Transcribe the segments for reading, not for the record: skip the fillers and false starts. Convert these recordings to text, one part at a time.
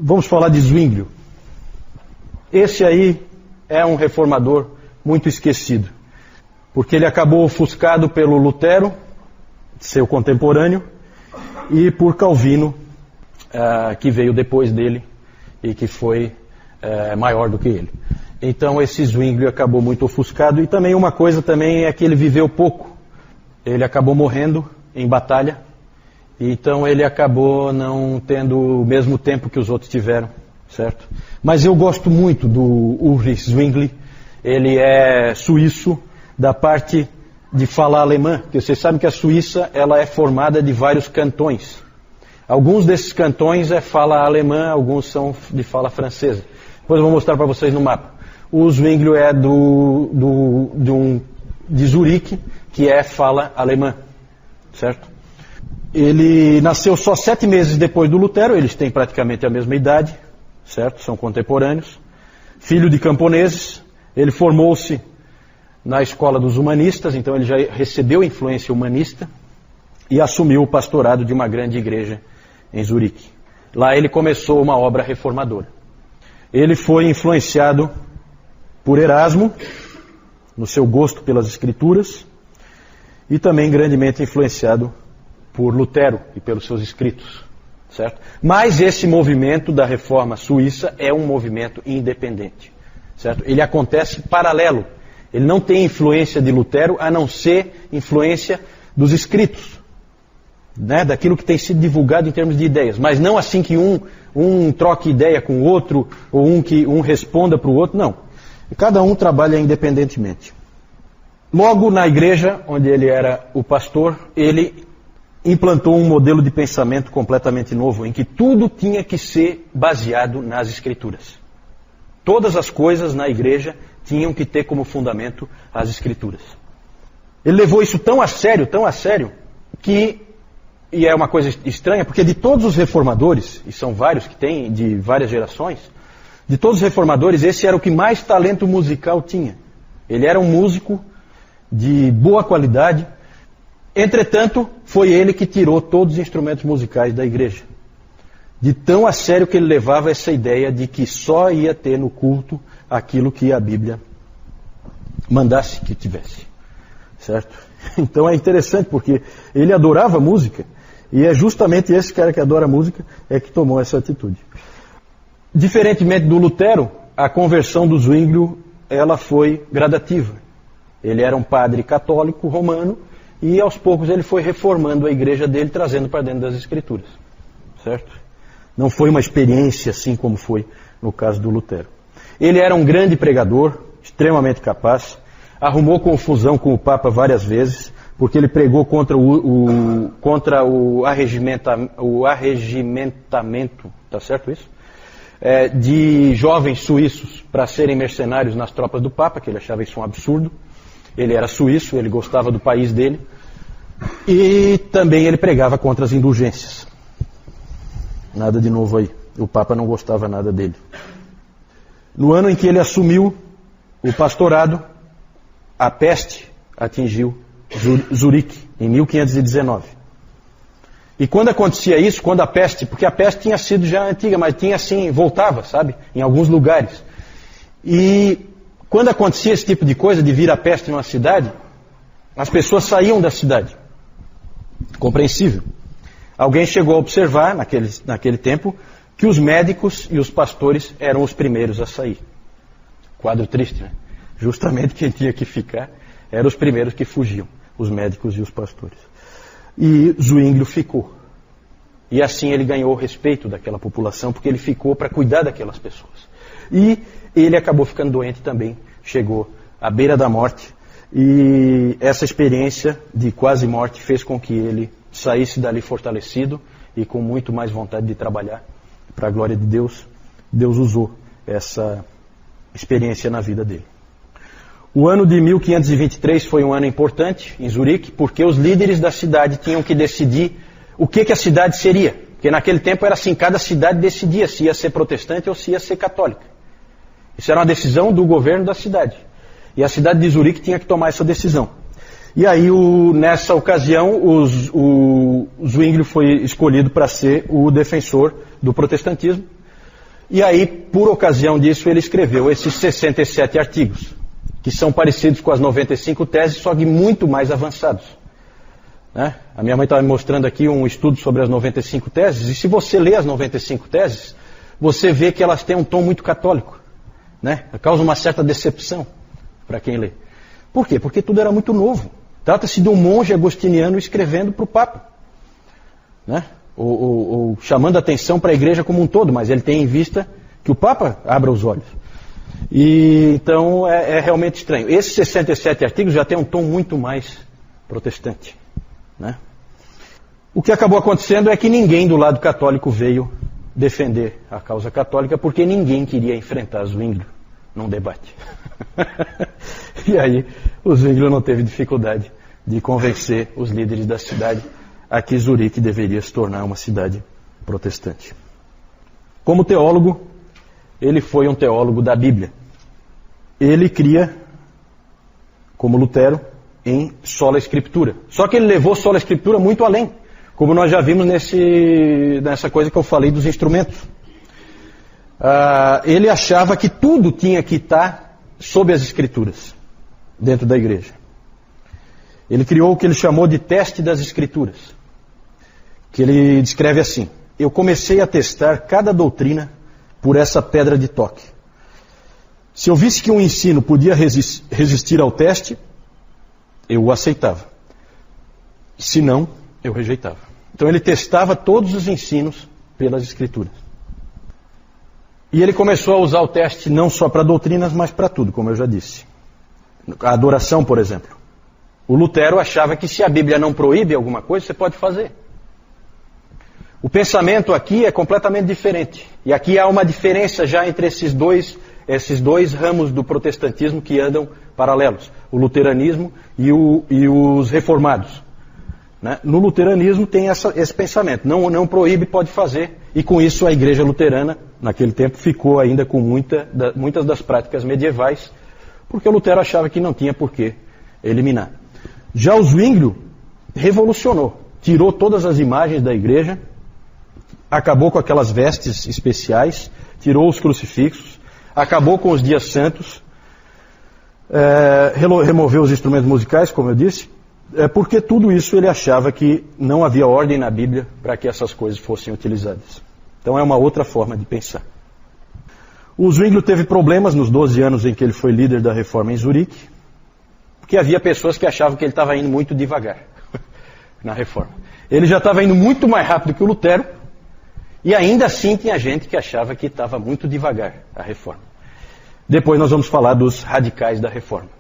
Vamos falar de Zwinglio. Esse aí é um reformador muito esquecido, porque ele acabou ofuscado pelo Lutero, seu contemporâneo, e por Calvino, que veio depois dele e que foi maior do que ele. Então esse Zwinglio acabou muito ofuscado. E também uma coisa também é que ele viveu pouco. Ele acabou morrendo em batalha, então ele acabou não tendo o mesmo tempo que os outros tiveram, certo? Mas eu gosto muito do Ulrich Zwingli. Ele é suíço da parte de fala alemã, porque vocês sabem que a Suíça ela é formada de vários cantões. Alguns desses cantões é fala alemã, alguns são de fala francesa. Depois eu vou mostrar para vocês no mapa. O Zwinglio é de Zurique, que é fala alemã, certo? Ele nasceu só 7 meses depois do Lutero, eles têm praticamente a mesma idade, certo? São contemporâneos. Filho de camponeses, ele formou-se na escola dos humanistas, então ele já recebeu influência humanista e assumiu o pastorado de uma grande igreja em Zurique. Lá ele começou uma obra reformadora. Ele foi influenciado por Erasmo, no seu gosto pelas escrituras, e também grandemente influenciado por Lutero e pelos seus escritos, certo? Mas esse movimento da reforma suíça é um movimento independente, certo? Ele acontece paralelo. Ele não tem influência de Lutero, a não ser influência dos escritos, né? Daquilo que tem sido divulgado em termos de ideias. Mas não assim que um troque ideia com o outro, ou que um responda para o outro, não. Cada um trabalha independentemente. Logo na igreja, onde ele era o pastor, ele implantou um modelo de pensamento completamente novo, em que tudo tinha que ser baseado nas escrituras. Todas as coisas na igreja tinham que ter como fundamento as escrituras. Ele levou isso tão a sério, que, e é uma coisa estranha, porque de todos os reformadores, e são vários que tem, de várias gerações, de todos os reformadores, esse era o que mais talento musical tinha. Ele era um músico de boa qualidade. Entretanto, foi ele que tirou todos os instrumentos musicais da igreja. De tão a sério que ele levava essa ideia de que só ia ter no culto aquilo que a Bíblia mandasse que tivesse. Certo? Então é interessante porque ele adorava música, e é justamente esse cara que adora música é que tomou essa atitude. Diferentemente do Lutero, a conversão do Zwinglio ela foi gradativa. Ele era um padre católico romano, e aos poucos ele foi reformando a igreja dele, trazendo para dentro das escrituras. Certo? Não foi uma experiência assim como foi no caso do Lutero. Ele era um grande pregador, extremamente capaz, arrumou confusão com o Papa várias vezes, porque ele pregou contra o arregimentamento, tá certo isso? De jovens suíços para serem mercenários nas tropas do Papa, que ele achava isso um absurdo. Ele era suíço, ele gostava do país dele, e também ele pregava contra as indulgências. Nada de novo aí, o Papa não gostava nada dele. No ano em que ele assumiu o pastorado, a peste atingiu Zurique, em 1519. E quando acontecia isso, quando a peste, porque a peste tinha sido já antiga, mas tinha assim, voltava, sabe, em alguns lugares. E quando acontecia esse tipo de coisa, de vir a peste numa cidade, as pessoas saíam da cidade. Compreensível. Alguém chegou a observar, naquele tempo, que os médicos e os pastores eram os primeiros a sair. Quadro triste, né? Justamente quem tinha que ficar eram os primeiros que fugiam, os médicos e os pastores. E Zwinglio ficou. E assim ele ganhou o respeito daquela população, porque ele ficou para cuidar daquelas pessoas. E ele acabou ficando doente também, chegou à beira da morte, e essa experiência de quase morte fez com que ele saísse dali fortalecido e com muito mais vontade de trabalhar para a glória de Deus. Deus usou essa experiência na vida dele. O ano de 1523 foi um ano importante em Zurique, porque os líderes da cidade tinham que decidir o que a cidade seria. Porque naquele tempo era assim, cada cidade decidia se ia ser protestante ou se ia ser católica. Isso era uma decisão do governo da cidade. E a cidade de Zurique tinha que tomar essa decisão. E aí, nessa ocasião, o Zwinglio foi escolhido para ser o defensor do protestantismo, E aí, por ocasião disso, ele escreveu esses 67 artigos, que são parecidos com as 95 teses, só que muito mais avançados. Né? A minha mãe estava me mostrando aqui um estudo sobre as 95 teses, e se você lê as 95 teses, você vê que elas têm um tom muito católico. Né? Causa uma certa decepção para quem lê. Por quê? Porque tudo era muito novo. Trata-se de um monge agostiniano escrevendo para o Papa. Né? Ou chamando a atenção para a igreja como um todo, mas ele tem em vista que o Papa abra os olhos. E então é realmente estranho. Esses 67 artigos já têm um tom muito mais protestante. Né? O que acabou acontecendo é que ninguém do lado católico veio defender a causa católica, porque ninguém queria enfrentar Zwinglio num debate. E aí o Zwinglio não teve dificuldade de convencer os líderes da cidade a que Zurique deveria se tornar uma cidade protestante. Como teólogo, ele foi um teólogo da Bíblia. Ele cria, como Lutero, em sola escritura. Só que ele levou sola escritura muito além, como nós já vimos nessa coisa que eu falei dos instrumentos. Ele achava que tudo tinha que estar sob as escrituras, dentro da igreja. Ele criou o que ele chamou de teste das escrituras, que ele descreve assim: eu comecei a testar cada doutrina por essa pedra de toque. Se eu visse que um ensino podia resistir ao teste, eu o aceitava. Se não, eu rejeitava. Então ele testava todos os ensinos pelas escrituras. E ele começou a usar o teste não só para doutrinas, mas para tudo, como eu já disse. A adoração, por exemplo. O Lutero achava que se a Bíblia não proíbe alguma coisa, você pode fazer. O pensamento aqui é completamente diferente. E aqui há uma diferença já entre esses dois ramos do protestantismo que andam paralelos. O luteranismo e os reformados. Né? No luteranismo tem esse pensamento. Não proíbe, pode fazer. E com isso a igreja luterana, naquele tempo, ficou ainda com muitas das práticas medievais, porque o Lutero achava que não tinha por que eliminar. Já o Zwinglio revolucionou. Tirou todas as imagens da igreja, acabou com aquelas vestes especiais, tirou os crucifixos, acabou com os dias santos, removeu os instrumentos musicais, como eu disse, porque tudo isso ele achava que não havia ordem na Bíblia para que essas coisas fossem utilizadas. Então é uma outra forma de pensar. O Zwinglio teve problemas nos 12 anos em que ele foi líder da reforma em Zurique, porque havia pessoas que achavam que ele estava indo muito devagar na reforma. Ele já estava indo muito mais rápido que o Lutero, e ainda assim tinha gente que achava que estava muito devagar a reforma. Depois nós vamos falar dos radicais da reforma.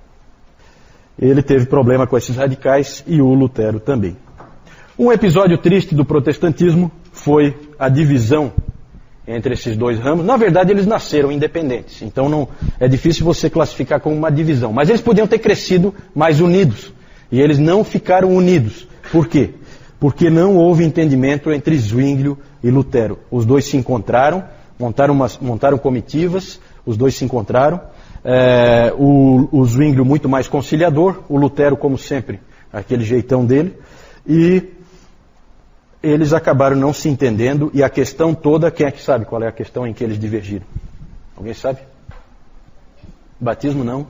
Ele teve problema com esses radicais e o Lutero também. Um episódio triste do protestantismo foi a divisão entre esses dois ramos. Na verdade, eles nasceram independentes, então não é difícil você classificar como uma divisão. Mas eles podiam ter crescido mais unidos, e eles não ficaram unidos. Por quê? Porque não houve entendimento entre Zwinglio e Lutero. Os dois se encontraram, montaram comitivas, os dois se encontraram. O Zwinglio muito mais conciliador, o Lutero, como sempre, aquele jeitão dele. E eles acabaram não se entendendo, e a questão toda, quem é que sabe qual é a questão em que eles divergiram? Alguém sabe? Batismo não.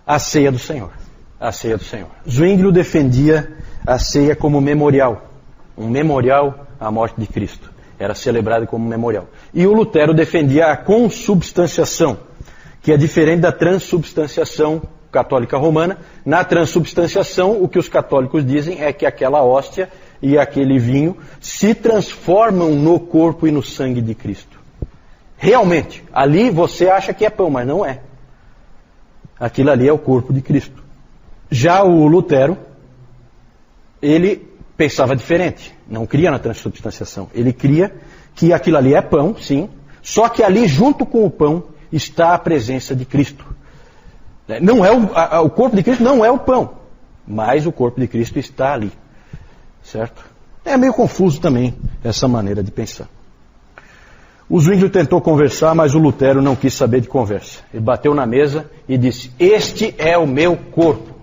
A ceia do Senhor. A ceia do Senhor. Zwinglio defendia a ceia como memorial. Um memorial à morte de Cristo. Era celebrado como memorial. E o Lutero defendia a consubstanciação, que é diferente da transubstanciação católica romana. Na transubstanciação, o que os católicos dizem é que aquela hóstia e aquele vinho se transformam no corpo e no sangue de Cristo. Realmente, ali você acha que é pão, mas não é. Aquilo ali é o corpo de Cristo. Já o Lutero, ele pensava diferente. Não cria na transubstanciação. Ele cria que aquilo ali é pão, sim, só que ali junto com o pão está a presença de Cristo. Não é o corpo de Cristo não é o pão, mas o corpo de Cristo está ali. Certo? É meio confuso também essa maneira de pensar. O Zwinglio tentou conversar, mas o Lutero não quis saber de conversa. Ele bateu na mesa e disse: este é o meu corpo.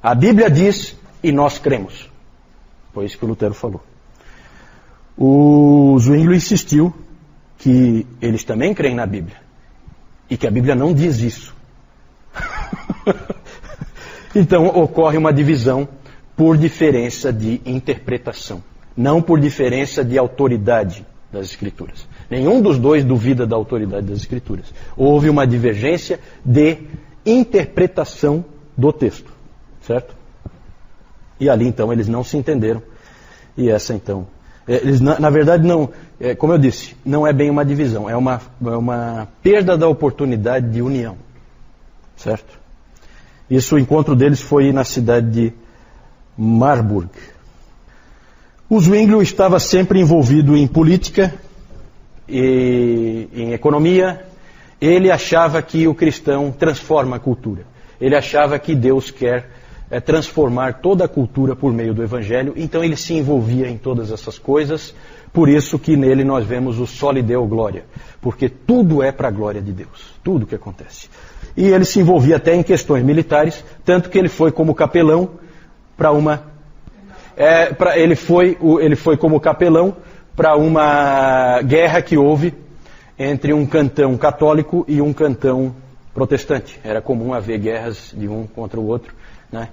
A Bíblia diz e nós cremos. Foi isso que o Lutero falou. O Zwinglio insistiu que eles também creem na Bíblia e que a Bíblia não diz isso. Então ocorre uma divisão por diferença de interpretação, não por diferença de autoridade das Escrituras. Nenhum dos dois duvida da autoridade das Escrituras. Houve uma divergência de interpretação do texto, certo? E ali então eles não se entenderam. E essa então, eles na verdade não, como eu disse, não é bem uma divisão, é uma perda da oportunidade de união, certo? Isso, o encontro deles foi na cidade de Marburg. O Zwinglio estava sempre envolvido em política e em economia. Ele achava que o cristão transforma a cultura. Ele achava que Deus quer transformar toda a cultura por meio do Evangelho. Então ele se envolvia em todas essas coisas. Por isso que nele nós vemos o soli Deo Glória. Porque tudo é para a glória de Deus. Tudo que acontece. E ele se envolvia até em questões militares. Tanto que ele foi como capelão para uma... ele foi como capelão para uma guerra que houve entre um cantão católico e um cantão protestante. Era comum haver guerras de um contra o outro, né?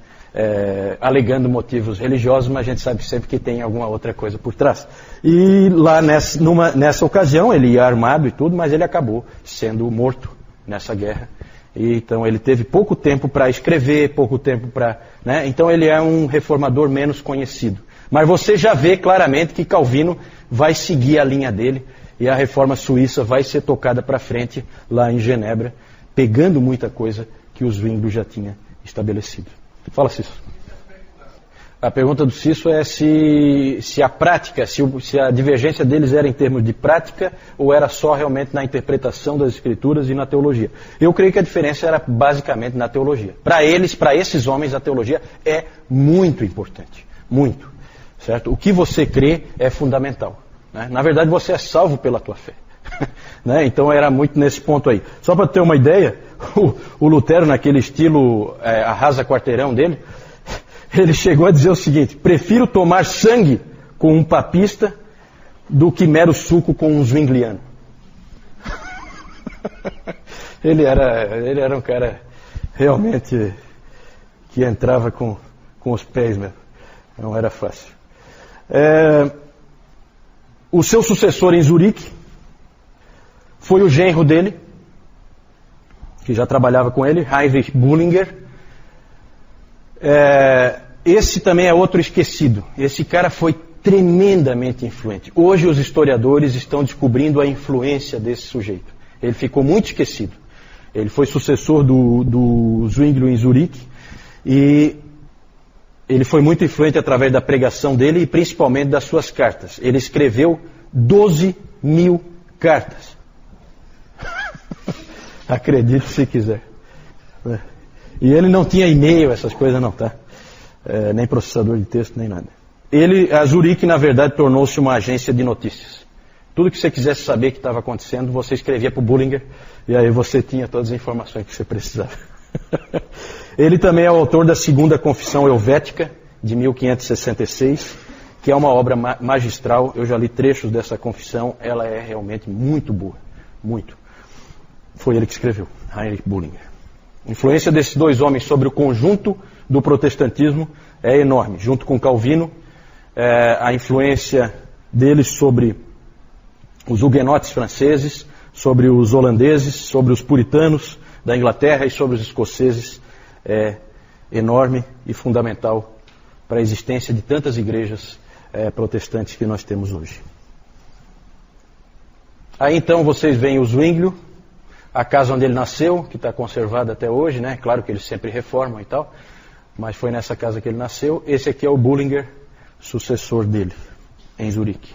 Alegando motivos religiosos, mas a gente sabe sempre que tem alguma outra coisa por trás. E lá nessa ocasião, ele ia armado e tudo, mas ele acabou sendo morto nessa guerra. E, então ele teve pouco tempo para escrever, pouco tempo para... né? Então ele é um reformador menos conhecido. Mas você já vê claramente que Calvino vai seguir a linha dele e a reforma suíça vai ser tocada para frente lá em Genebra, pegando muita coisa que o Zwinglio já tinha estabelecido. Fala, Cício. A pergunta do Cício é se a prática, se a divergência deles era em termos de prática ou era só realmente na interpretação das Escrituras e na teologia. Eu creio que a diferença era basicamente na teologia. Para eles, para esses homens, a teologia é muito importante. Muito. Certo? O que você crê é fundamental. Né? Na verdade, você é salvo pela tua fé. Né? Então era muito nesse ponto aí. Só para ter uma ideia, o Lutero, naquele estilo arrasa quarteirão dele, ele chegou a dizer o seguinte: prefiro tomar sangue com um papista do que mero suco com um zwingliano. Ele era um cara realmente que entrava com os pés mesmo. Não era fácil. O seu sucessor em Zurique foi o genro dele, que já trabalhava com ele, Heinrich Bullinger. Esse também é outro esquecido. Esse cara foi tremendamente influente. Hoje os historiadores estão descobrindo a influência desse sujeito. Ele ficou muito esquecido. Ele foi sucessor do Zwinglio em Zurique e ele foi muito influente através da pregação dele e principalmente das suas cartas. Ele escreveu 12.000 cartas. Acredite se quiser. E ele não tinha e-mail, essas coisas não, tá? Nem processador de texto, nem nada. A Zurique, na verdade, tornou-se uma agência de notícias. Tudo que você quisesse saber que estava acontecendo, você escrevia para o Bullinger, e aí você tinha todas as informações que você precisava. Ele também é o autor da Segunda Confissão Helvética, de 1566, que é uma obra magistral. Eu já li trechos dessa confissão, ela é realmente muito boa, muito. Foi ele que escreveu, Heinrich Bullinger. A influência desses dois homens sobre o conjunto do protestantismo é enorme. Junto com Calvino, a influência deles sobre os huguenotes franceses, sobre os holandeses, sobre os puritanos da Inglaterra e sobre os escoceses é enorme e fundamental para a existência de tantas igrejas protestantes que nós temos hoje. Aí então vocês veem o Zwinglio, a casa onde ele nasceu, que está conservada até hoje, né? Claro que eles sempre reformam e tal, mas foi nessa casa que ele nasceu. Esse aqui é o Bullinger, sucessor dele, em Zurique.